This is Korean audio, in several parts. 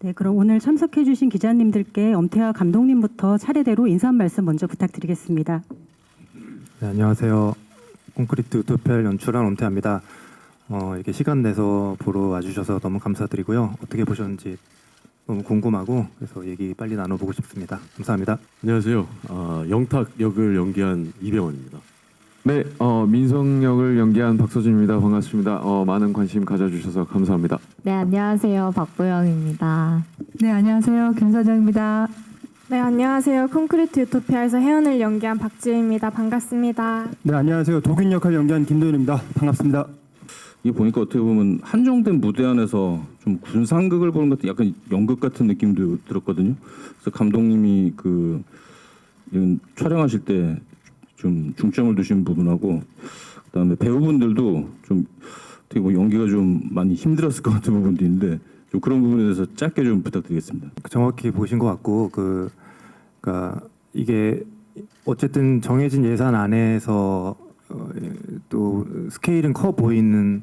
네, 그럼 오늘 참석해주신 기자님들께 엄태하 감독님부터 차례대로 인사 한 말씀 먼저 부탁드리겠습니다. 네, 안녕하세요. 콘크리트 우토피아를 연출한 엄태하입니다. 이렇게 시간 내서 보러 와주셔서 너무 감사드리고요. 어떻게 보셨는지 너무 궁금하고 그래서 얘기 빨리 나눠보고 싶습니다. 감사합니다. 안녕하세요. 영탁 역을 연기한 이병헌입니다. 네, 민성 역을 연기한 박서준입니다. 반갑습니다. 많은 관심 가져주셔서 감사합니다. 네, 안녕하세요. 박보영입니다. 네, 안녕하세요. 김서정입니다. 네, 안녕하세요. 콘크리트 유토피아에서 혜연을 연기한 박지혜입니다. 반갑습니다. 네, 안녕하세요. 도균 역할 연기한 김도현입니다. 반갑습니다. 이게 보니까 어떻게 보면 한정된 무대 안에서 좀 군상극을 보는 것도 약간 연극 같은 느낌도 들었거든요. 그래서 감독님이 이런 촬영하실 때 좀 중점을 두신 부분하고 그다음에 배우분들도 좀 되게 연기가 좀 많이 힘들었을 것 같은 부분도 있는데 좀 그런 부분에 대해서 짧게 좀 부탁드리겠습니다. 정확히 보신 것 같고 그러니까 이게 어쨌든 정해진 예산 안에서 또 스케일은 커 보이는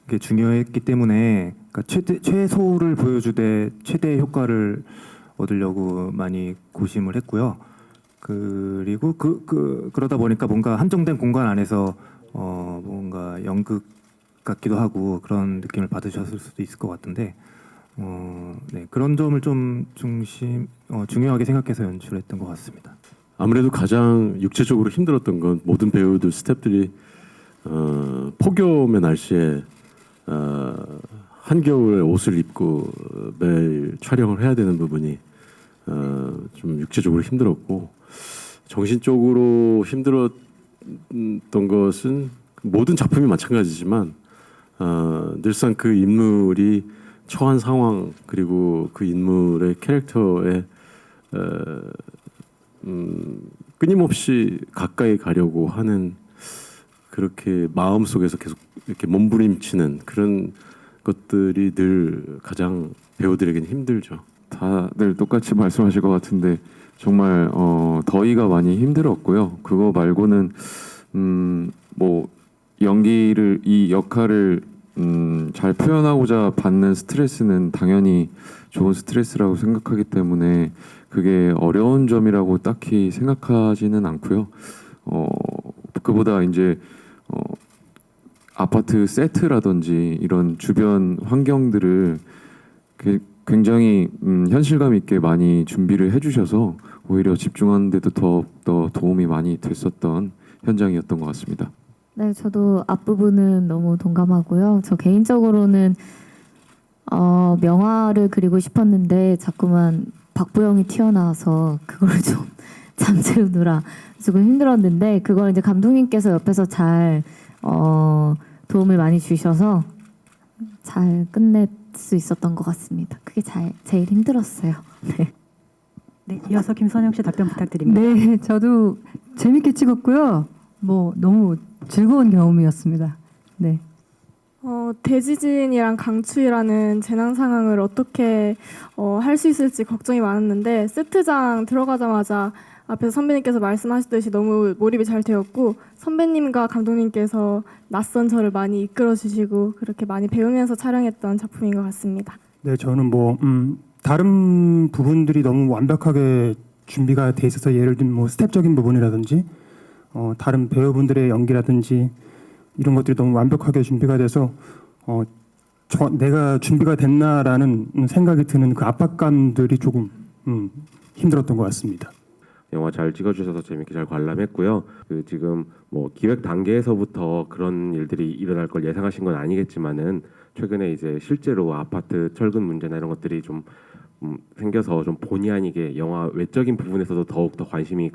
게 중요했기 때문에 그러니까 최소를 보여주되 최대의 효과를 얻으려고 많이 고심을 했고요. 그리고 그러다 보니까 뭔가 한정된 공간 안에서 뭔가 연극 같기도 하고 그런 느낌을 받으셨을 수도 있을 것 같은데 네, 그런 점을 좀 중요하게 생각해서 연출했던 것 같습니다. 아무래도 가장 육체적으로 힘들었던 건 모든 배우들, 스태프들이 폭염의 날씨에 한겨울 옷을 입고 매일 촬영을 해야 되는 부분이 좀 육체적으로 힘들었고 정신적으로 힘들었던 것은 모든 작품이 마찬가지지만 늘상 그 인물이 처한 상황 그리고 그 인물의 캐릭터에 끊임없이 가까이 가려고 하는 그렇게 마음 속에서 계속 이렇게 몸부림치는 그런 것들이 늘 가장 배우들에게는 힘들죠. 다들 똑같이 말씀하실 것 같은데 정말 더위가 많이 힘들었고요. 그거 말고는 뭐 연기를 이 역할을 잘 표현하고자 받는 스트레스는 당연히 좋은 스트레스라고 생각하기 때문에 그게 어려운 점이라고 딱히 생각하지는 않고요. 그보다 이제 아파트 세트라든지 이런 주변 환경들을 굉장히 현실감 있게 많이 준비를 해주셔서 오히려 집중하는 데도 더욱더 도움이 많이 됐었던 현장이었던 것 같습니다. 네, 저도 앞부분은 너무 동감하고요. 저 개인적으로는 명화를 그리고 싶었는데 자꾸만 박보영이 튀어나와서 그걸 좀 잠재우느라 조금 힘들었는데 그걸 이제 감독님께서 옆에서 잘 도움을 많이 주셔서 잘 끝낼 수 있었던 것 같습니다. 그게 제일 힘들었어요. 네. 네, 이어서 김선영 씨 답변 부탁드립니다. 네, 저도 재밌게 찍었고요. 뭐 너무 즐거운 경험이었습니다. 네. 대지진이랑 강추위라는 재난 상황을 어떻게 할 수 있을지 걱정이 많았는데 세트장 들어가자마자 앞에서 선배님께서 말씀하셨듯이 너무 몰입이 잘 되었고 선배님과 감독님께서 낯선 저를 많이 이끌어 주시고 그렇게 많이 배우면서 촬영했던 작품인 것 같습니다. 네, 저는 다른 부분들이 너무 완벽하게 준비가 돼 있어서 예를 들면 뭐 스텝적인 부분이라든지 다른 배우분들의 연기라든지 이런 것들이 너무 완벽하게 준비가 돼서 내가 준비가 됐나라는 생각이 드는 그 압박감들이 조금 힘들었던 것 같습니다. 영화 잘 찍어주셔서 재밌게 잘 관람했고요. 지금 뭐 기획 단계에서부터 그런 일들이 일어날 걸 예상하신 건 아니겠지만은 최근에 이제 실제로 아파트 철근 문제나 이런 것들이 좀 생겨서 좀 본의 아니게 영화 외적인 부분에서도 더욱 더 관심이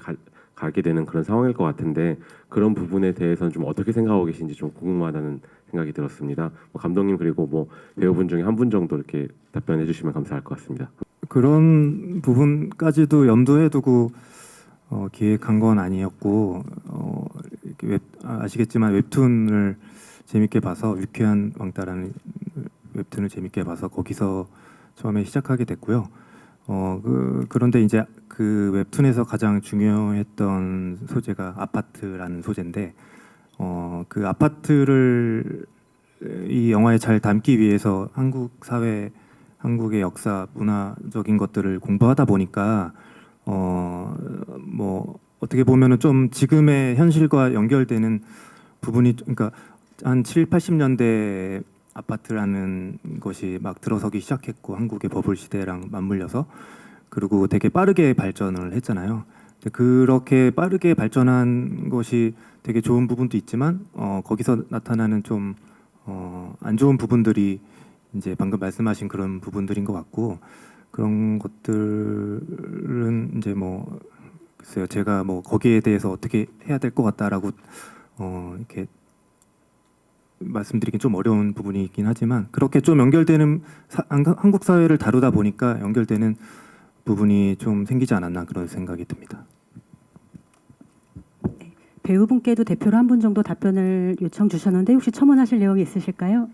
가게 되는 그런 상황일 것 같은데 그런 부분에 대해서는 좀 어떻게 생각하고 계신지 좀 궁금하다는 생각이 들었습니다. 감독님 그리고 뭐 배우분 중에 한 분 정도 이렇게 답변해 주시면 감사할 것 같습니다. 그런 부분까지도 염두에 두고 기획한 건 아니었고 아시겠지만 웹툰을 재밌게 봐서 유쾌한 왕따라는 웹툰을 재밌게 봐서 거기서 처음에 시작하게 됐고요. 그런데 이제 그 웹툰에서 가장 중요했던 소재가 아파트라는 소재인데 그 아파트를 이 영화에 잘 담기 위해서 한국 사회 한국의 역사, 문화적인 것들을 공부하다 보니까 뭐 어떻게 보면은 좀 지금의 현실과 연결되는 부분이, 그러니까 한 7, 80년대 아파트라는 것이 막 들어서기 시작했고, 한국의 버블 시대랑 맞물려서, 그리고 되게 빠르게 발전을 했잖아요. 근데 그렇게 빠르게 발전한 것이 되게 좋은 부분도 있지만 거기서 나타나는 좀 안 좋은 부분들이 이제 방금 말씀하신 그런 부분들인 것 같고, 그런 것들은 이제 뭐 글쎄요, 제가 뭐 거기에 대해서 어떻게 해야 될 것 같다라고 이렇게 말씀드리긴 좀 어려운 부분이 있긴 하지만, 그렇게 좀 연결되는 한국 사회를 다루다 보니까 연결되는 부분이 좀 생기지 않았나 그런 생각이 듭니다. 배우분께도 대표로 한 분 정도 답변을 요청 주셨는데 혹시 첨언하실 내용이 있으실까요?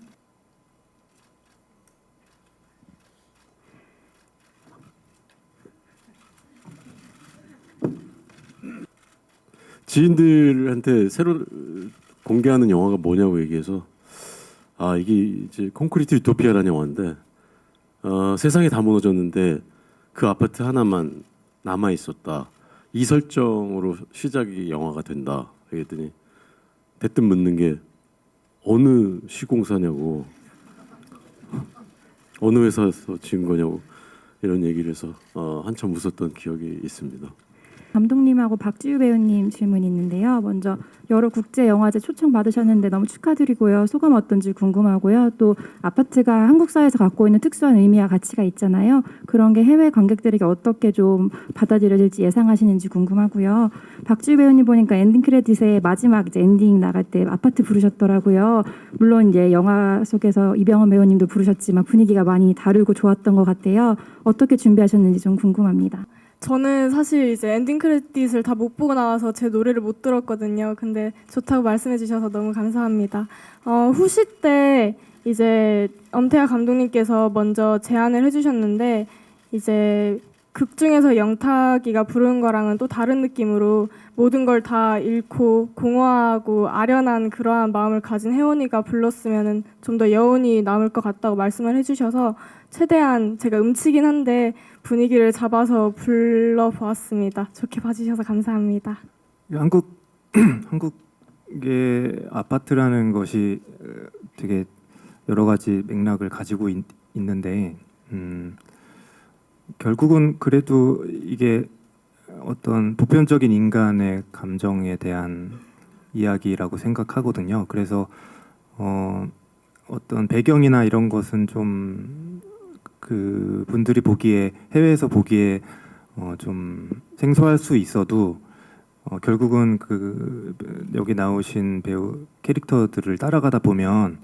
지인들한테 새로 공개하는 영화가 뭐냐고 얘기해서, 이게 이제 콘크리트 유토피아라는 영화인데, 세상이 다 무너졌는데 그 아파트 하나만 남아 있었다. 이 설정으로 시작이 영화가 된다. 그랬더니 대뜸 묻는 게 어느 시공사냐고, 어느 회사에서 지은 거냐고 이런 얘기를 해서 한참 웃었던 기억이 있습니다. 감독님하고 박지우 배우님 질문이 있는데요. 먼저 여러 국제 영화제 초청 받으셨는데 너무 축하드리고요. 소감 어떤지 궁금하고요. 또 아파트가 한국 사회에서 갖고 있는 특수한 의미와 가치가 있잖아요. 그런 게 해외 관객들에게 어떻게 좀 받아들여질지 예상하시는지 궁금하고요. 박지우 배우님 보니까 엔딩 크레딧에 마지막 이제 엔딩 나갈 때 아파트 부르셨더라고요. 물론 이제 영화 속에서 이병헌 배우님도 부르셨지만 분위기가 많이 다르고 좋았던 것 같아요. 어떻게 준비하셨는지 좀 궁금합니다. 저는 사실 이제 엔딩 크레딧을 다 못 보고 나와서 제 노래를 못 들었거든요. 근데 좋다고 말씀해 주셔서 너무 감사합니다. 후시 때 이제 엄태하 감독님께서 먼저 제안을 해주셨는데, 이제 극 중에서 영탁이가 부른 거랑은 또 다른 느낌으로 모든 걸 다 잃고 공허하고 아련한 그러한 마음을 가진 혜원이가 불렀으면 좀 더 여운이 남을 것 같다고 말씀을 해주셔서 최대한 제가 음치긴 한데 분위기를 잡아서 불러보았습니다. 좋게 봐주셔서 감사합니다. 한국의 아파트라는 것이 되게 여러 가지 맥락을 가지고 있는데, 결국은 그래도 이게 어떤 보편적인 인간의 감정에 대한 이야기라고 생각하거든요. 그래서 어떤 배경이나 이런 것은 좀 그 분들이 보기에, 해외에서 보기에 좀 생소할 수 있어도 결국은 그 여기 나오신 배우 캐릭터들을 따라가다 보면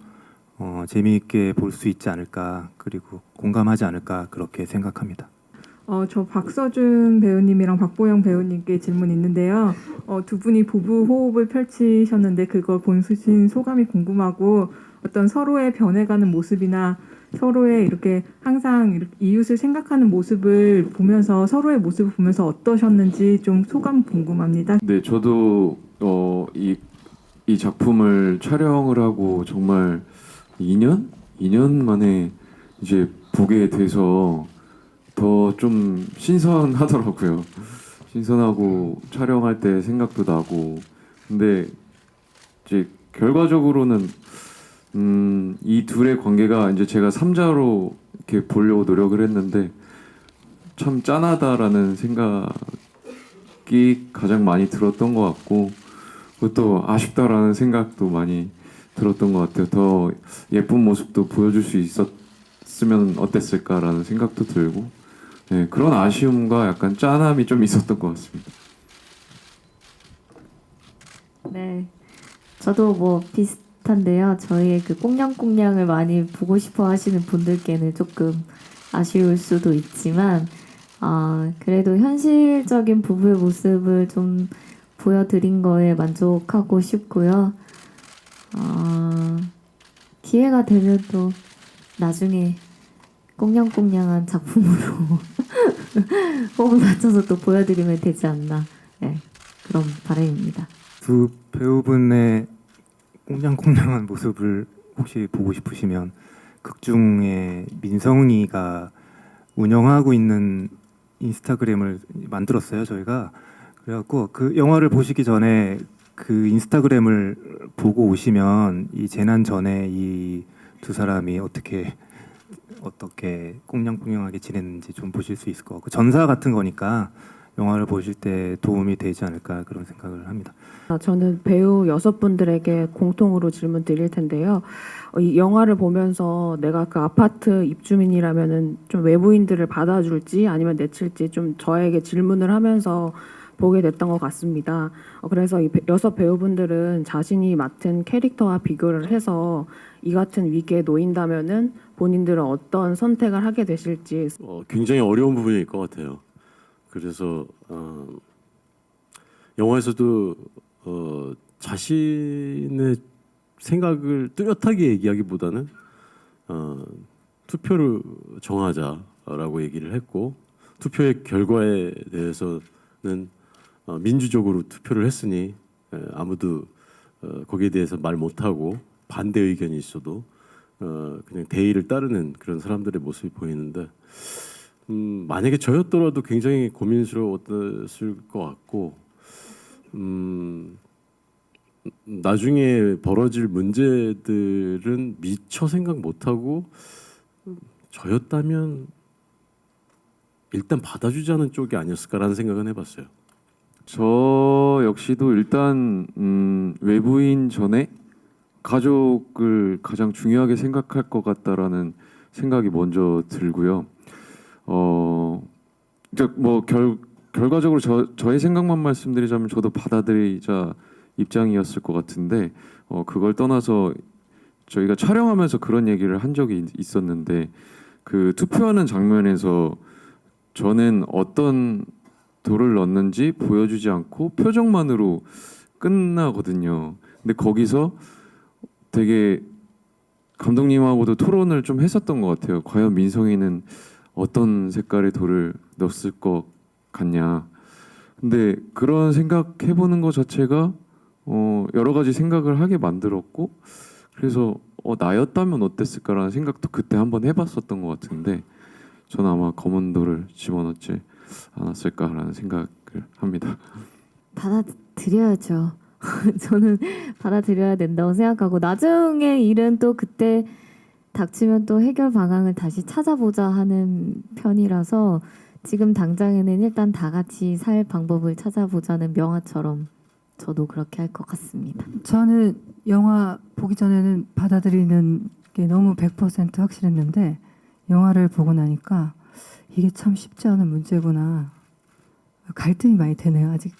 재미있게 볼 수 있지 않을까, 그리고 공감하지 않을까, 그렇게 생각합니다. 저 박서준 배우님이랑 박보영 배우님께 질문 있는데요. 두 분이 부부 호흡을 펼치셨는데 그걸 보신 소감이 궁금하고, 어떤 서로의 변해가는 모습이나 서로의 이렇게 항상 이렇게 이웃을 생각하는 모습을 보면서, 서로의 모습을 보면서 어떠셨는지 좀 소감 궁금합니다. 네, 저도 이 작품을 촬영을 하고 정말 2년 만에 이제 보게 돼서 더 좀 신선하더라고요. 신선하고 촬영할 때 생각도 나고. 근데 이제 결과적으로는 이 둘의 관계가 이제 제가 3자로 이렇게 보려고 노력을 했는데 참 짠하다라는 생각이 가장 많이 들었던 것 같고, 그것도 아쉽다라는 생각도 많이 들었던 것 같아요. 더 예쁜 모습도 보여줄 수 있었으면 어땠을까라는 생각도 들고, 네, 그런 아쉬움과 약간 짠함이 좀 있었던 것 같습니다. 네, 저도 뭐 비슷한데요. 저희의 그 꽁냥꽁냥을 많이 보고 싶어 하시는 분들께는 조금 아쉬울 수도 있지만, 그래도 현실적인 부부의 모습을 좀 보여드린 거에 만족하고 싶고요. 기회가 되면 또 나중에 꽁냥꽁냥한 작품으로 호흡을 맞춰서 또 보여드리면 되지 않나, 네, 그런 바람입니다. 두 배우분의 꽁냥꽁냥한 모습을 혹시 보고 싶으시면 극중에 민성이가 운영하고 있는 인스타그램을 만들었어요, 저희가. 그래갖고 그 영화를 보시기 전에 그 인스타그램을 보고 오시면 이 재난 전에 이 두 사람이 어떻게 꽁냥꽁냥하게 지냈는지 좀 보실 수 있을 것 같고, 전사 같은 거니까 영화를 보실 때 도움이 되지 않을까 그런 생각을 합니다. 저는 배우 6분들에게 공통으로 질문 드릴 텐데요. 이 영화를 보면서 내가 그 아파트 입주민이라면은 좀 외부인들을 받아줄지 아니면 내칠지 좀 저에게 질문을 하면서 보게 됐던 것 같습니다. 그래서 이 6 배우분들은 자신이 맡은 캐릭터와 비교를 해서 이 같은 위기에 놓인다면은 본인들은 어떤 선택을 하게 되실지. 굉장히 어려운 부분일 것 같아요. 그래서 영화에서도 자신의 생각을 뚜렷하게 얘기하기보다는 투표를 정하자라고 얘기를 했고, 투표의 결과에 대해서는 민주적으로 투표를 했으니 아무도 거기에 대해서 말 못하고 반대 의견이 있어도 그냥 대의를 따르는 그런 사람들의 모습이 보이는데, 만약에 저였더라도 굉장히 고민스러웠을 것 같고, 나중에 벌어질 문제들은 미처 생각 못하고 저였다면 일단 받아주자는 쪽이 아니었을까라는 생각은 해봤어요. 저 역시도 일단 외부인 전에 가족을 가장 중요하게 생각할 것 같다라는 생각이 먼저 들고요. 이제 뭐 결과적으로 저의 생각만 말씀드리자면 저도 받아들이자 입장이었을 것 같은데, 그걸 떠나서 저희가 촬영하면서 그런 얘기를 한 적이 있었는데, 그 투표하는 장면에서 저는 어떤 돌을 넣는지 보여주지 않고 표정만으로 끝나거든요. 근데 거기서 되게 감독님하고도 토론을 좀 했었던 것 같아요. 과연 민성이는 어떤 색깔의 돌을 넣었을 것 같냐. 근데 그런 생각해보는 것 자체가 여러 가지 생각을 하게 만들었고, 그래서 나였다면 어땠을까라는 생각도 그때 한번 해봤었던 것 같은데, 저는 아마 검은 돌을 집어넣지 않았을까라는 생각을 합니다. 받아들여야죠. 저는 받아들여야 된다고 생각하고, 나중에 일은 또 그때 닥치면 또 해결 방안을 다시 찾아보자 하는 편이라서, 지금 당장에는 일단 다 같이 살 방법을 찾아보자는 명화처럼 저도 그렇게 할 것 같습니다. 저는 영화 보기 전에는 받아들이는 게 너무 100% 확실했는데, 영화를 보고 나니까 이게 참 쉽지 않은 문제구나. 갈등이 많이 되네요. 아직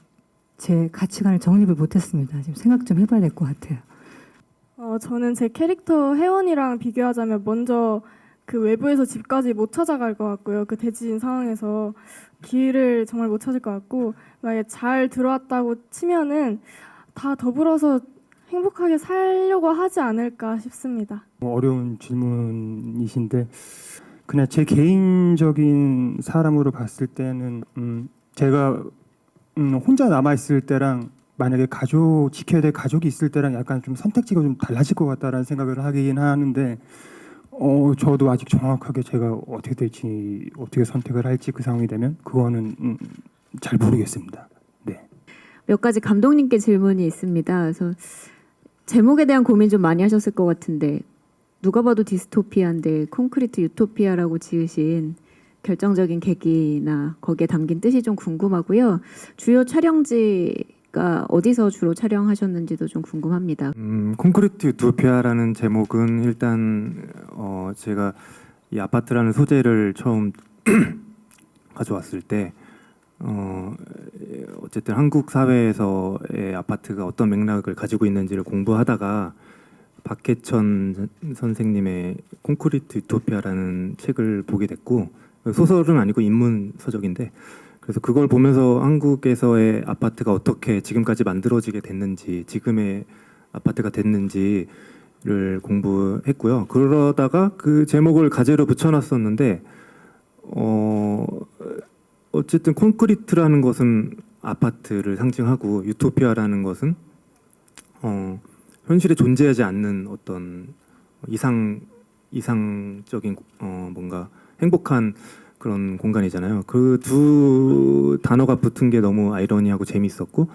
제 가치관을 정립을 못했습니다. 지금 생각 좀 해봐야 될 것 같아요. 저는 제 캐릭터 혜원이랑 비교하자면 먼저 그 외부에서 집까지 못 찾아갈 것 같고요. 그 대지진 상황에서 길을 정말 못 찾을 것 같고, 만약에 잘 들어왔다고 치면은 다 더불어서 행복하게 살려고 하지 않을까 싶습니다. 어려운 질문이신데, 그냥 제 개인적인 사람으로 봤을 때는 제가 혼자 남아 있을 때랑 만약에 지켜야 될 가족이 있을 때랑 약간 좀 선택지가 좀 달라질 것 같다라는 생각을 하긴 하는데, 저도 아직 정확하게 제가 어떻게 될지, 어떻게 선택을 할지 그 상황이 되면 그거는 잘 모르겠습니다. 네. 몇 가지 감독님께 질문이 있습니다. 그래서 제목에 대한 고민 좀 많이 하셨을 것 같은데, 누가 봐도 디스토피아인데 콘크리트 유토피아라고 지으신 결정적인 계기나 거기에 담긴 뜻이 좀 궁금하고요. 주요 촬영지가 어디서 주로 촬영하셨는지도 좀 궁금합니다. 콘크리트 유토피아라는 제목은 일단 제가 이 아파트라는 소재를 처음 가져왔을 때 어쨌든 한국 사회에서의 아파트가 어떤 맥락을 가지고 있는지를 공부하다가 박해천 선생님의 콘크리트 유토피아라는 책을 보게 됐고, 소설은 아니고 인문 서적인데, 그래서 그걸 보면서 한국에서의 아파트가 어떻게 지금까지 만들어지게 됐는지, 지금의 아파트가 됐는지를 공부했고요. 그러다가 그 제목을 가제로 붙여놨었는데, 어쨌든 콘크리트라는 것은 아파트를 상징하고, 유토피아라는 것은 현실에 존재하지 않는 어떤 이상 이상적인 뭔가 행복한 그런 공간이잖아요. 그 두 단어가 붙은 게 너무 아이러니하고 재밌었고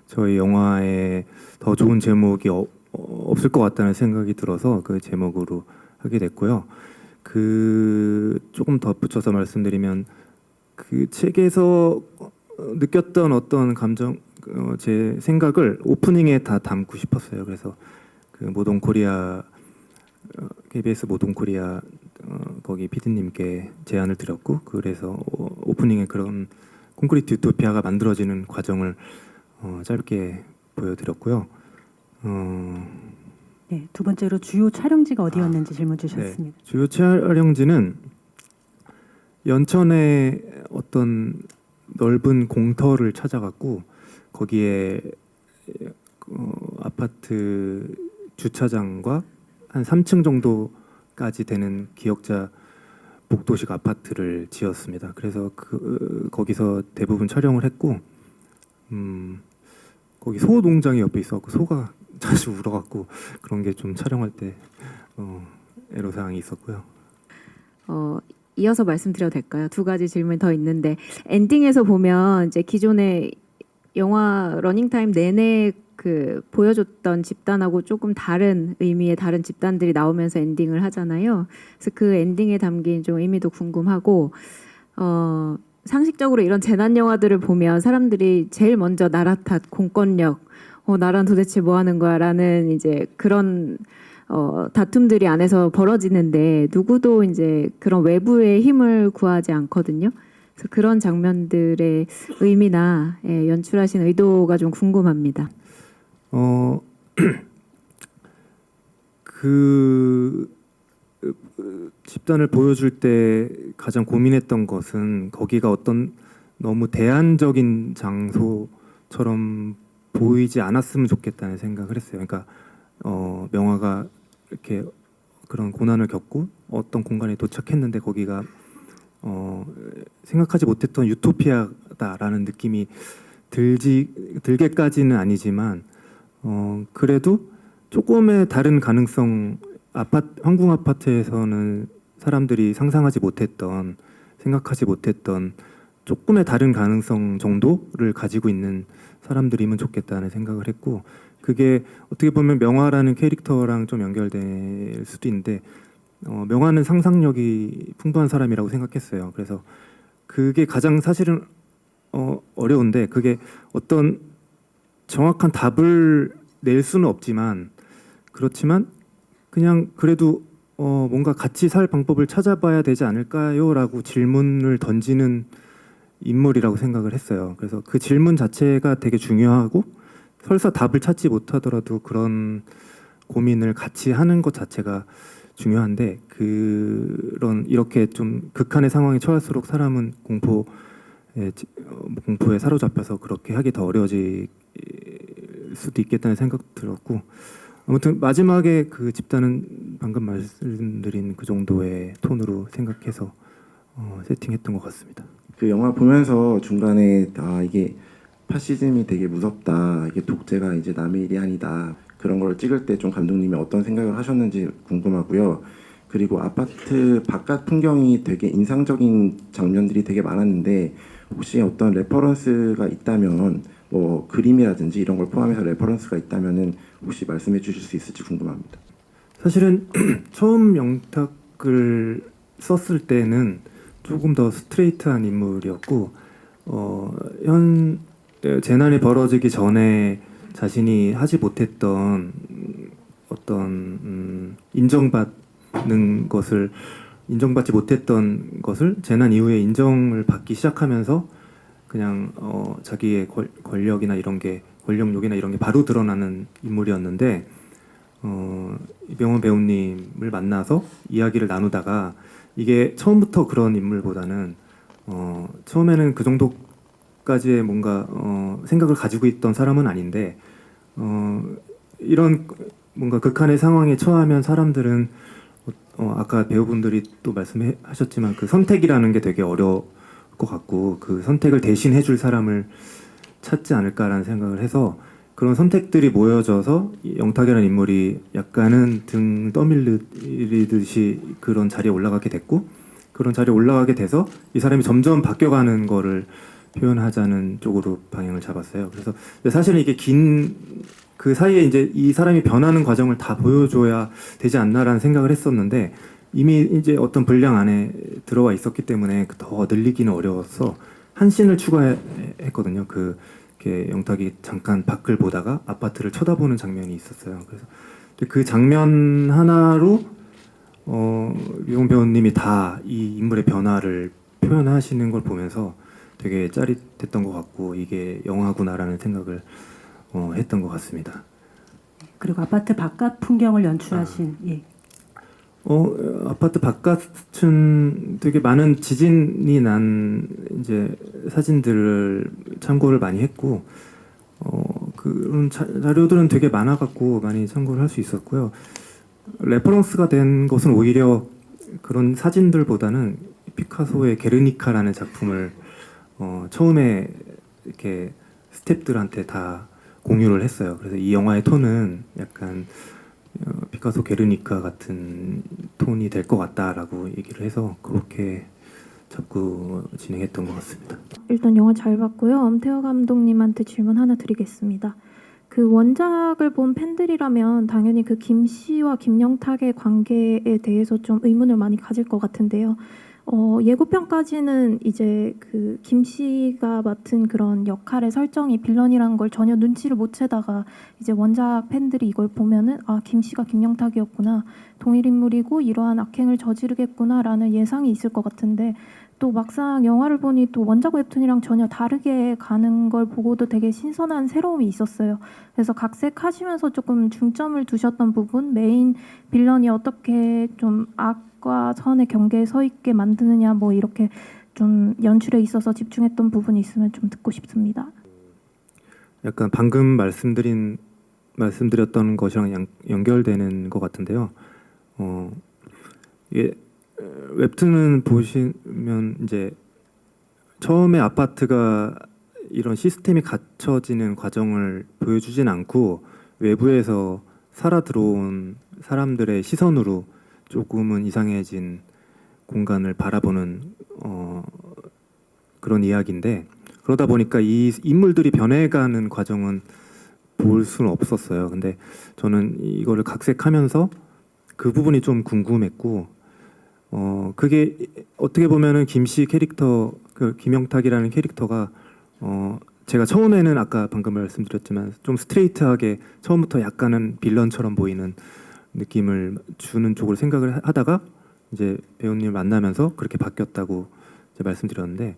저희 영화에 더 좋은 제목이 없을 것 같다는 생각이 들어서 그 제목으로 하게 됐고요. 그 조금 덧붙여서 말씀드리면 그 책에서 느꼈던 어떤 감정, 제 생각을 오프닝에 다 담고 싶었어요. 그래서 그 모던 코리아 KBS 모던 코리아 거기 PD님께 제안을 드렸고 그래서 오프닝에 그런 콘크리트 유토피아가 만들어지는 과정을 짧게 보여드렸고요. 네, 두 번째로 주요 촬영지가 어디였는지 질문 주셨습니다. 네, 주요 촬영지는 연천의 어떤 넓은 공터를 찾아갔고 거기에 아파트 주차장과 한 3층 정도까지 되는 기역자 복도식 아파트를 지었습니다. 그래서 거기서 대부분 촬영을 했고 거기 소 농장이 옆에 있어갖고 소가 자주 울어갖고 그런 게 좀 촬영할 때 애로사항이 있었고요. 이어서 말씀드려도 될까요? 두 가지 질문이 더 있는데 엔딩에서 보면 이제 기존의 영화 러닝타임 내내 그 보여줬던 집단하고 조금 다른 의미의 다른 집단들이 나오면서 엔딩을 하잖아요. 그래서 그 엔딩에 담긴 좀 의미도 궁금하고 상식적으로 이런 재난 영화들을 보면 사람들이 제일 먼저 나라 탓, 공권력, 나라는 도대체 뭐 하는 거야라는 이제 그런 다툼들이 안에서 벌어지는데 누구도 이제 그런 외부의 힘을 구하지 않거든요. 그래서 그런 장면들의 의미나 연출하신 의도가 좀 궁금합니다. 그 집단을 보여줄 때 가장 고민했던 것은 거기가 어떤 너무 대안적인 장소처럼 보이지 않았으면 좋겠다는 생각을 했어요. 그러니까 명화가 이렇게 그런 고난을 겪고 어떤 공간에 도착했는데 거기가 생각하지 못했던 유토피아다라는 느낌이 들게까지는 아니지만 그래도 조금의 다른 가능성 황궁 아파트에서는 사람들이 상상하지 못했던 생각하지 못했던 조금의 다른 가능성 정도를 가지고 있는 사람들이면 좋겠다는 생각을 했고 그게 어떻게 보면 명화라는 캐릭터랑 좀 연결될 수도 있는데 명화는 상상력이 풍부한 사람이라고 생각했어요. 그래서 그게 가장 사실은 어려운데 그게 어떤 정확한 답을 낼 수는 없지만 그렇지만 그냥 그래도 뭔가 같이 살 방법을 찾아봐야 되지 않을까요? 라고 질문을 던지는 인물이라고 생각을 했어요. 그래서 그 질문 자체가 되게 중요하고 설사 답을 찾지 못하더라도 그런 고민을 같이 하는 것 자체가 중요한데 그런 이렇게 좀 극한의 상황에 처할수록 사람은 공포에 사로잡혀서 그렇게 하기 더 어려워질 수도 있겠다는 생각 들었고 아무튼 마지막에 그 집단은 방금 말씀드린 그 정도의 톤으로 생각해서 세팅했던 것 같습니다. 그 영화 보면서 중간에 이게 파시즘이 되게 무섭다. 이게 독재가 이제 남의 일이 아니다. 그런 걸 찍을 때 좀 감독님이 어떤 생각을 하셨는지 궁금하고요. 그리고 아파트 바깥 풍경이 되게 인상적인 장면들이 되게 많았는데 혹시 어떤 레퍼런스가 있다면 뭐 그림이라든지 이런 걸 포함해서 레퍼런스가 있다면은 혹시 말씀해 주실 수 있을지 궁금합니다. 사실은 처음 영탁을 썼을 때는 조금 더 스트레이트한 인물이었고 재난이 벌어지기 전에 자신이 하지 못했던 어떤 인정받지 못했던 것을 재난 이후에 인정을 받기 시작하면서 그냥 자기의 권력욕이나 이런 게 바로 드러나는 인물이었는데 이병헌 배우님을 만나서 이야기를 나누다가 이게 처음부터 그런 인물보다는 처음에는 그 정도까지의 뭔가 생각을 가지고 있던 사람은 아닌데 이런 뭔가 극한의 상황에 처하면 사람들은 아까 배우분들이 또 말씀하셨지만 그 선택이라는 게 되게 어려울 것 같고 그 선택을 대신 해줄 사람을 찾지 않을까라는 생각을 해서 그런 선택들이 모여져서 이 영탁이라는 인물이 약간은 등 떠밀리듯이 그런 자리에 올라가게 됐고, 그런 자리에 올라가게 돼서 이 사람이 점점 바뀌어가는 거를 표현하자는 쪽으로 방향을 잡았어요. 그래서 사실은 이게 그 사이에 이제 이 사람이 변하는 과정을 다 보여줘야 되지 않나라는 생각을 했었는데, 이미 이제 어떤 분량 안에 들어와 있었기 때문에 더 늘리기는 어려워서 한 씬을 추가했거든요. 이렇게 영탁이 잠깐 밖을 보다가 아파트를 쳐다보는 장면이 있었어요. 그래서 그 장면 하나로 유용 배우님이 다 이 인물의 변화를 표현하시는 걸 보면서 되게 짜릿했던 것 같고, 이게 영화구나라는 생각을 했던 것 같습니다. 그리고 아파트 바깥 풍경을 연출하신 예. 아파트 바깥은 되게 많은 지진이 난 이제 사진들을 참고를 많이 했고, 그런 자료들은 되게 많아갖고 많이 참고를 할 수 있었고요. 레퍼런스가 된 것은 오히려 그런 사진들보다는 피카소의 게르니카라는 작품을 처음에 이렇게 스태프들한테 다 공유를 했어요. 그래서 이 영화의 톤은 약간 피카소 게르니카 같은 톤이 될 것 같다라고 얘기를 해서 그렇게 자꾸 진행했던 것 같습니다. 일단 영화 잘 봤고요. 엄태화 감독님한테 질문 하나 드리겠습니다. 그 원작을 본 팬들이라면 당연히 그 김 씨와 김영탁의 관계에 대해서 좀 의문을 많이 가질 것 같은데요. 예고편까지는 이제 그 김 씨가 맡은 그런 역할의 설정이 빌런이라는 걸 전혀 눈치를 못 채다가 이제 원작 팬들이 이걸 보면은 아, 김 씨가 김영탁이었구나, 동일 인물이고 이러한 악행을 저지르겠구나라는 예상이 있을 것 같은데, 또 막상 영화를 보니 또 원작 웹툰이랑 전혀 다르게 가는 걸 보고도 되게 신선한 새로움이 있었어요. 그래서 각색하시면서 조금 중점을 두셨던 부분, 메인 빌런이 어떻게 좀 악과 선의 경계에 서 있게 만드느냐, 뭐 이렇게 좀 연출에 있어서 집중했던 부분이 있으면 좀 듣고 싶습니다. 약간 방금 말씀드렸던 것이랑 연결되는 것 같은데요. 이게 웹툰은 보시면 이제 처음에 아파트가 이런 시스템이 갖춰지는 과정을 보여주진 않고 외부에서 살아 들어온 사람들의 시선으로 조금은 이상해진 공간을 바라보는 그런 이야기인데, 그러다 보니까 이 인물들이 변해가는 과정은 볼 수는 없었어요. 근데 저는 이거를 각색하면서 그 부분이 좀 궁금했고, 그게 어떻게 보면은 김씨 캐릭터, 그 김영탁이라는 캐릭터가 제가 처음에는 아까 방금 말씀드렸지만 좀 스트레이트하게 처음부터 약간은 빌런처럼 보이는 느낌을 주는 쪽으로 생각을 하다가 이제 배우님을 만나면서 그렇게 바뀌었다고 이제 말씀드렸는데,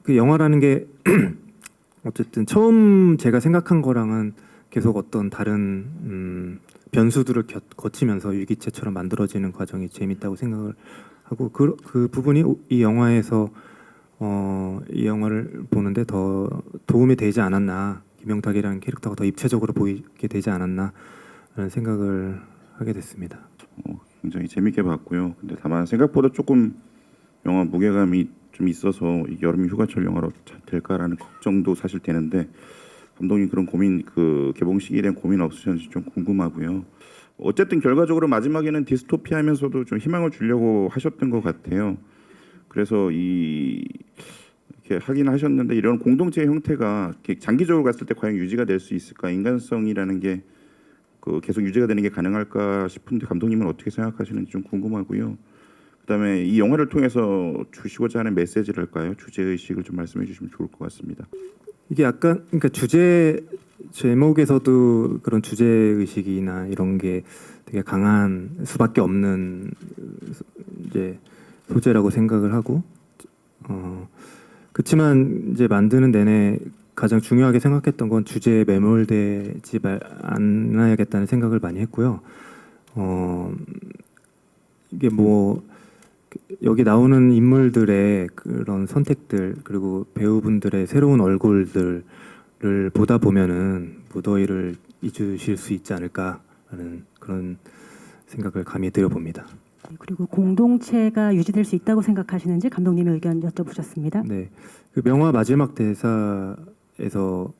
그 영화라는 게 어쨌든 처음 제가 생각한 거랑은 계속 어떤 다른 변수들을 거치면서 유기체처럼 만들어지는 과정이 재밌다고 생각을 하고, 그 부분이 이 영화에서 이 영화를 보는데 더 도움이 되지 않았나, 김영탁이라는 캐릭터가 더 입체적으로 보이게 되지 않았나 라는 생각을 하게 됐습니다. 굉장히 재밌게 봤고요. 근데 다만 생각보다 조금 영화 무게감이 좀 있어서 여름 휴가철 영화로 잘 될까라는 걱정도 사실 되는데, 감독님 그런 고민, 그 개봉 시기에 대한 고민 없으셨는지 좀 궁금하고요. 어쨌든 결과적으로 마지막에는 디스토피아면서도 좀 희망을 주려고 하셨던 것 같아요. 그래서 이렇게 하긴 하셨는데, 이런 공동체의 형태가 장기적으로 갔을 때 과연 유지가 될 수 있을까? 인간성이라는 게 그 계속 유지가 되는 게 가능할까 싶은데, 감독님은 어떻게 생각하시는지 좀 궁금하고요. 그다음에 이 영화를 통해서 주시고자 하는 메시지랄까요? 주제 의식을 좀 말씀해 주시면 좋을 것 같습니다. 이게 약간, 그러니까 제목에서도 그런 주제 의식이나 이런 게 되게 강한 수밖에 없는 이제 소재라고 생각을 하고, 그렇지만 이제 만드는 내내 가장 중요하게 생각했던 건 주제에 매몰되지 않아야겠다는 생각을 많이 했고요. 이게 뭐 여기 나오는 인물들의 그런 선택들, 그리고 배우분들의 새로운 얼굴들을 보다 보면은 무더위를 잊으실 수 있지 않을까라는 그런 생각을 감히 들어봅니다. 그리고 공동체가 유지될 수 있다고 생각하시는지 감독님의 의견 여쭤보셨습니다. 네, 그 명화 마지막 대사에서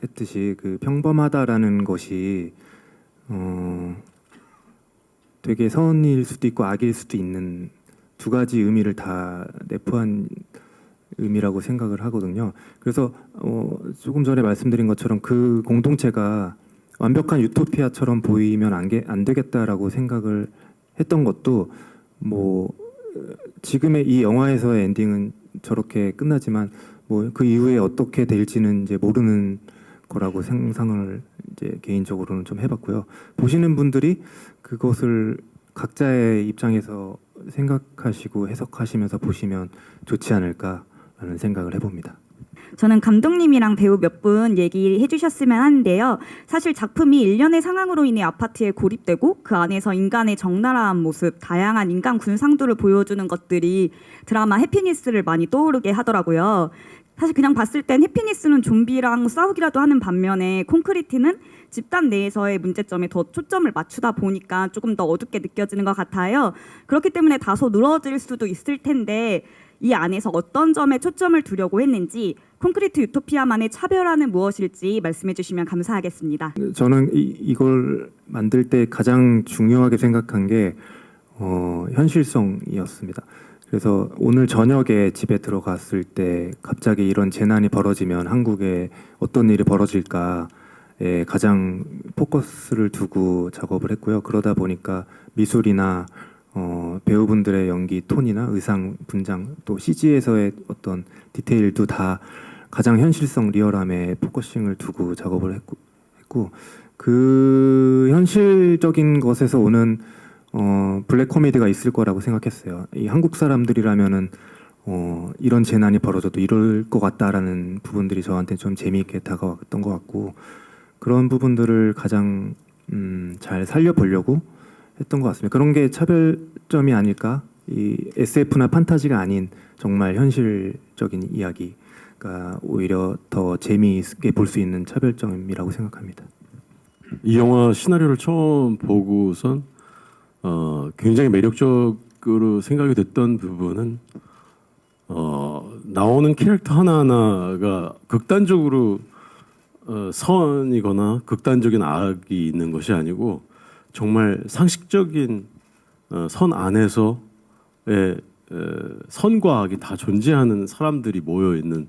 했듯이 그 평범하다라는 것이 되게 선일 수도 있고 악일 수도 있는 두 가지 의미를 다 내포한 의미라고 생각을 하거든요. 그래서 조금 전에 말씀드린 것처럼 그 공동체가 완벽한 유토피아처럼 보이면 안 되겠다라고 생각을 했던 것도 뭐 지금의 이 영화에서의 엔딩은 저렇게 끝나지만 뭐 그 이후에 어떻게 될지는 이제 모르는 거라고 상상을 이제 개인적으로는 좀 해봤고요. 보시는 분들이 그것을 각자의 입장에서 생각하시고 해석하시면서 보시면 좋지 않을까라는 생각을 해봅니다. 저는 감독님이랑 배우 몇 분 얘기해 주셨으면 하는데요. 사실 작품이 일련의 상황으로 인해 아파트에 고립되고 그 안에서 인간의 적나라한 모습, 다양한 인간 군상도를 보여주는 것들이 드라마 해피니스를 많이 떠오르게 하더라고요. 사실 그냥 봤을 땐 해피니스는 좀비랑 싸우기라도 하는 반면에 콘크리트는 집단 내에서의 문제점에 더 초점을 맞추다 보니까 조금 더 어둡게 느껴지는 것 같아요. 그렇기 때문에 다소 늘어질 수도 있을 텐데 이 안에서 어떤 점에 초점을 두려고 했는지, 콘크리트 유토피아만의 차별화는 무엇일지 말씀해 주시면 감사하겠습니다. 저는 이걸 만들 때 가장 중요하게 생각한 게 현실성이었습니다. 그래서 오늘 저녁에 집에 들어갔을 때 갑자기 이런 재난이 벌어지면 한국에 어떤 일이 벌어질까에 가장 포커스를 두고 작업을 했고요. 그러다 보니까 미술이나 배우분들의 연기 톤이나 의상 분장 또 CG에서의 어떤 디테일도 다 가장 현실성 리얼함에 포커싱을 두고 작업을 했고 그 현실적인 것에서 오는 블랙 코미디가 있을 거라고 생각했어요. 이 한국 사람들이라면은 이런 재난이 벌어져도 이럴 것 같다라는 부분들이 저한테 좀 재미있게 다가왔던 것 같고 그런 부분들을 가장 잘 살려보려고 했던 것 같습니다. 그런 게 차별점이 아닐까? 이 SF나 판타지가 아닌 정말 현실적인 이야기가 오히려 더 재미있게 볼 수 있는 차별점이라고 생각합니다. 이 영화 시나리오를 처음 보고선 굉장히 매력적으로 생각이 됐던 부분은 나오는 캐릭터 하나하나가 극단적으로 선이거나 극단적인 악이 있는 것이 아니고 정말 상식적인 선 안에서의 선과 악이 다 존재하는 사람들이 모여 있는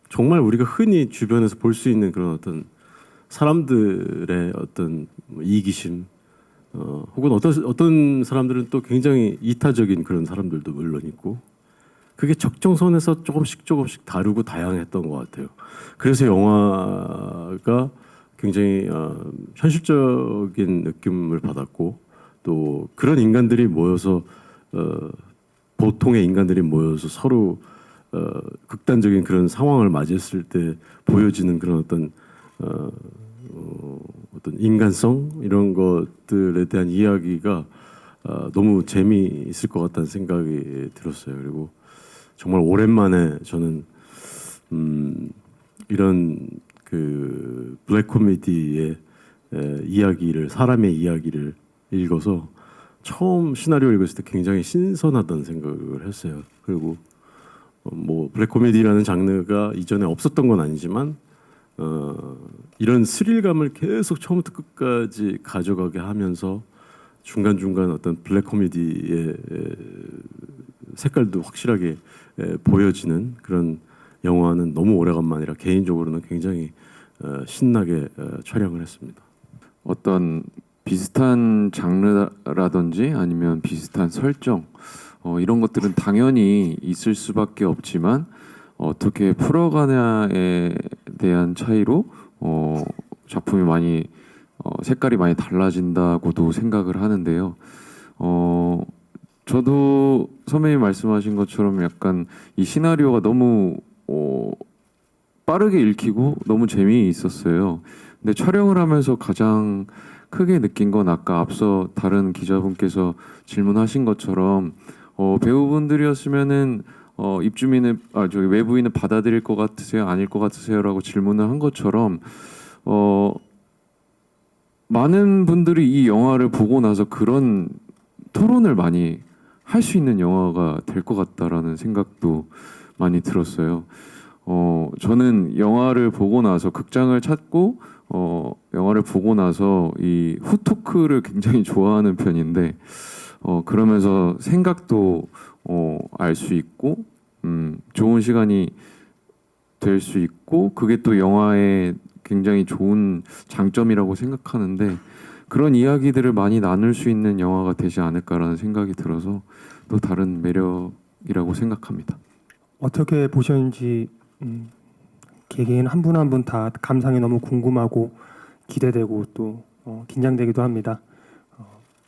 정말 우리가 흔히 주변에서 볼 수 있는 그런 어떤 사람들의 어떤 이기심 혹은 어떤 사람들은 또 굉장히 이타적인 그런 사람들도 물론 있고 그게 적정선에서 조금씩 다르고 다양했던 것 같아요. 그래서 영화가 굉장히 현실적인 느낌을 받았고 또 그런 인간들이 모여서 보통의 인간들이 모여서 서로 극단적인 그런 상황을 맞이했을 때 보여지는 그런 어떤 인간성 이런 것들에 대한 이야기가 너무 재미있을 것 같다는 생각이 들었어요. 그리고 정말 오랜만에 저는 이런 그 블랙 코미디의 이야기를 사람의 이야기를 읽어서 처음 시나리오 읽었을 때 굉장히 신선하다는 생각을 했어요. 그리고 뭐 블랙 코미디라는 장르가 이전에 없었던 건 아니지만 이런 스릴감을 계속 처음부터 끝까지 가져가게 하면서 중간중간 어떤 블랙 코미디의 색깔도 확실하게 보여지는 그런 영화는 너무 오래간만이라 개인적으로는 굉장히 신나게 촬영을 했습니다. 어떤 비슷한 장르라든지 아니면 비슷한 설정 이런 것들은 당연히 있을 수밖에 없지만 어떻게 풀어가냐에 대한 차이로 작품이 많이 색깔이 많이 달라진다고도 생각을 하는데요. 저도 선배님 말씀하신 것처럼 약간 이 시나리오가 너무 빠르게 읽히고 너무 재미있었어요. 근데 촬영을 하면서 가장 크게 느낀 건 아까 앞서 다른 기자분께서 질문하신 것처럼 배우분들이었으면은 입주민을 저기 외부인을 받아들일 것 같으세요? 아닐 것 같으세요?라고 질문을 한 것처럼 많은 분들이 이 영화를 보고 나서 그런 토론을 많이 할 수 있는 영화가 될 것 같다라는 생각도 많이 들었어요. 저는 영화를 보고 나서 극장을 찾고 영화를 보고 나서 이 후토크를 굉장히 좋아하는 편인데 그러면서 생각도 알 수 있고 좋은 시간이 될 수 있고 그게 또 영화의 굉장히 좋은 장점이라고 생각하는데 그런 이야기들을 많이 나눌 수 있는 영화가 되지 않을까라는 생각이 들어서 또 다른 매력이라고 생각합니다. 어떻게 보셨는지 개개인 한 분 한 분 다 감상이 너무 궁금하고 기대되고 또 긴장되기도 합니다.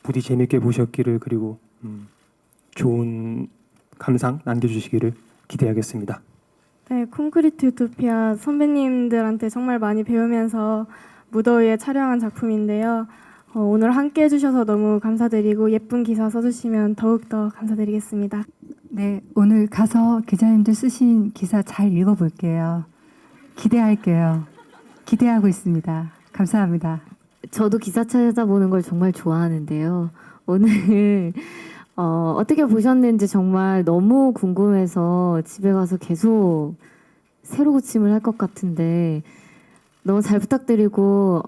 부디 재밌게 보셨기를 그리고 좋은 감상 남겨주시기를 기대하겠습니다. 네, 콘크리트 유토피아 선배님들한테 정말 많이 배우면서 무더위에 촬영한 작품인데요. 오늘 함께 해주셔서 너무 감사드리고 예쁜 기사 써주시면 더욱더 감사드리겠습니다. 네, 오늘 가서 기자님들 쓰신 기사 잘 읽어볼게요. 기대할게요. 기대하고 있습니다. 감사합니다. 저도 기사 찾아보는 걸 정말 좋아하는데요. 오늘 어떻게 보셨는지 정말 너무 궁금해서 집에 가서 계속 새로 고침을 할 것 같은데 너무 잘 부탁드리고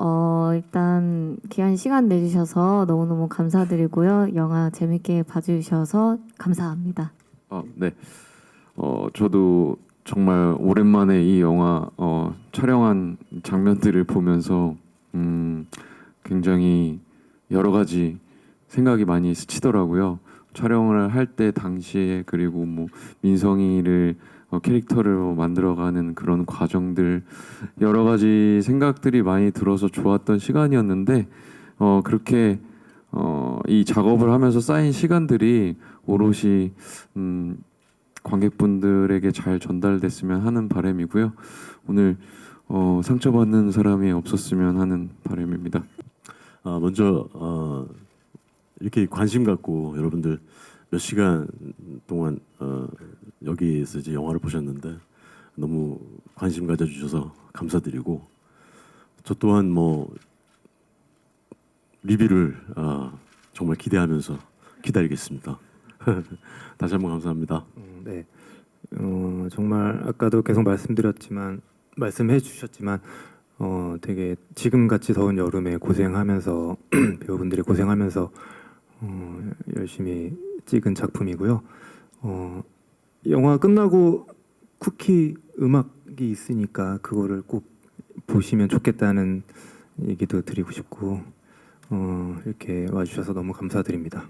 일단 귀한 시간 내주셔서 너무너무 감사드리고요. 영화 재밌게 봐주셔서 감사합니다. 네. 저도 정말 오랜만에 이 영화 촬영한 장면들을 보면서 굉장히 여러 가지 생각이 많이 스치더라고요. 촬영을 할 때 당시에 그리고 뭐 민성이를 캐릭터를 만들어가는 그런 과정들 여러 가지 생각들이 많이 들어서 좋았던 시간이었는데 그렇게 이 작업을 하면서 쌓인 시간들이 오롯이 관객분들에게 잘 전달됐으면 하는 바람이고요. 오늘 상처받는 사람이 없었으면 하는 바람입니다. 먼저 이렇게 관심 갖고 여러분들 몇 시간 동안 여기에서 이제 영화를 보셨는데 너무 관심 가져주셔서 감사드리고 저 또한 뭐 리뷰를 정말 기대하면서 기다리겠습니다. 다시 한번 감사합니다. 네, 정말 아까도 계속 말씀해 주셨지만 되게 지금 같이 더운 여름에 고생하면서 배우분들이 고생하면서 열심히 찍은 작품이고요. 영화 끝나고 쿠키 음악이 있으니까 그거를 꼭 보시면 좋겠다는 얘기도 드리고 싶고 이렇게 와주셔서 너무 감사드립니다.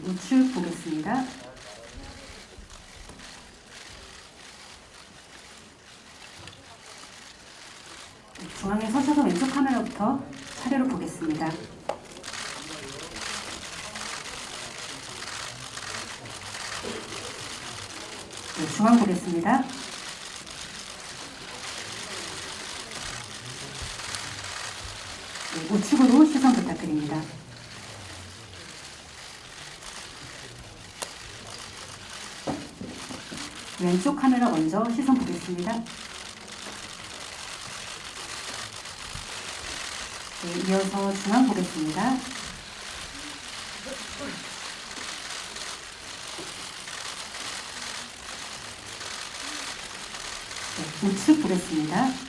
우측 보겠습니다. 중앙에 서셔서 왼쪽 카메라부터 차례로 보겠습니다. 중앙 보겠습니다. 우측으로 시선 부탁드립니다. 왼쪽 카메라 먼저 시선 보겠습니다. 네, 이어서 중앙 보겠습니다. 네, 우측 보겠습니다.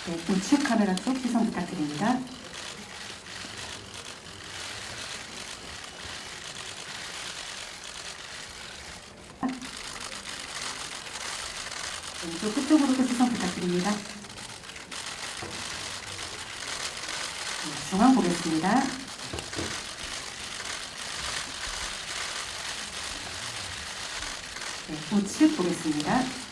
네, 우측 카메라 쪽 시선 부탁드립니다. 왼쪽 끝쪽으로도 시선 부탁드립니다. 네, 중앙 보겠습니다. 네, 우측 보겠습니다.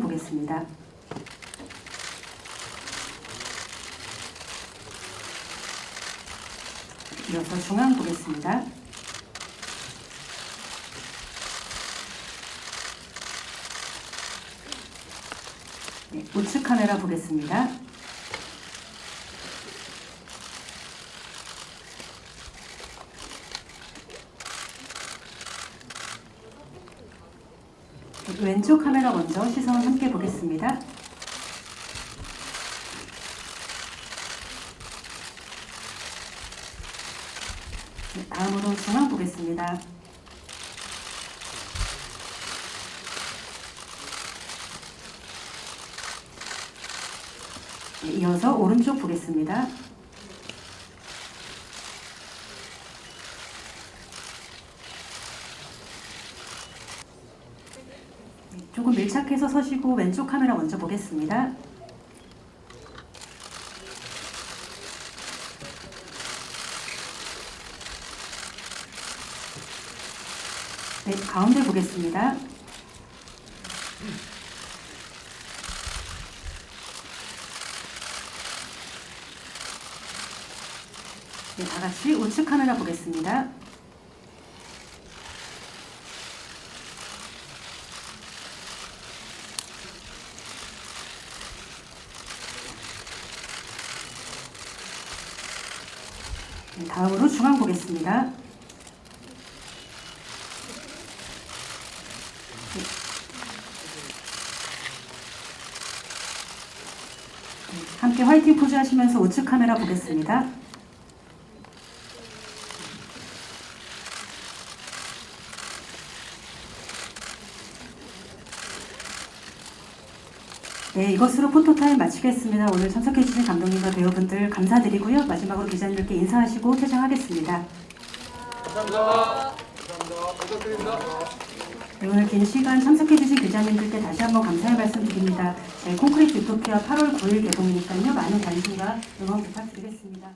보겠습니다. 이어서 중앙 보겠습니다. 우측 카메라 보겠습니다. 왼쪽 카메라 먼저 시선 함께 보겠습니다. 다음으로 중앙 보겠습니다. 이어서 오른쪽 보겠습니다. 조금 밀착해서 서시고 왼쪽 카메라 먼저 보겠습니다. 네, 가운데 보겠습니다. 네, 다 같이 우측 카메라 보겠습니다. 네, 다음으로 중앙 보겠습니다. 함께 화이팅 포즈 하시면서 우측 카메라 보겠습니다. 네, 이것으로 포토타임 마치겠습니다. 오늘 참석해주신 감독님과 배우분들 감사드리고요. 마지막으로 기자님들께 인사하시고 퇴장하겠습니다. 감사합니다. 부탁드립니다. 네, 오늘 긴 시간 참석해주신 기자님들께 다시 한번 감사의 말씀 드립니다. 콘크리트 유토피아 8월 9일 개봉이니까요. 많은 관심과 응원 부탁드리겠습니다.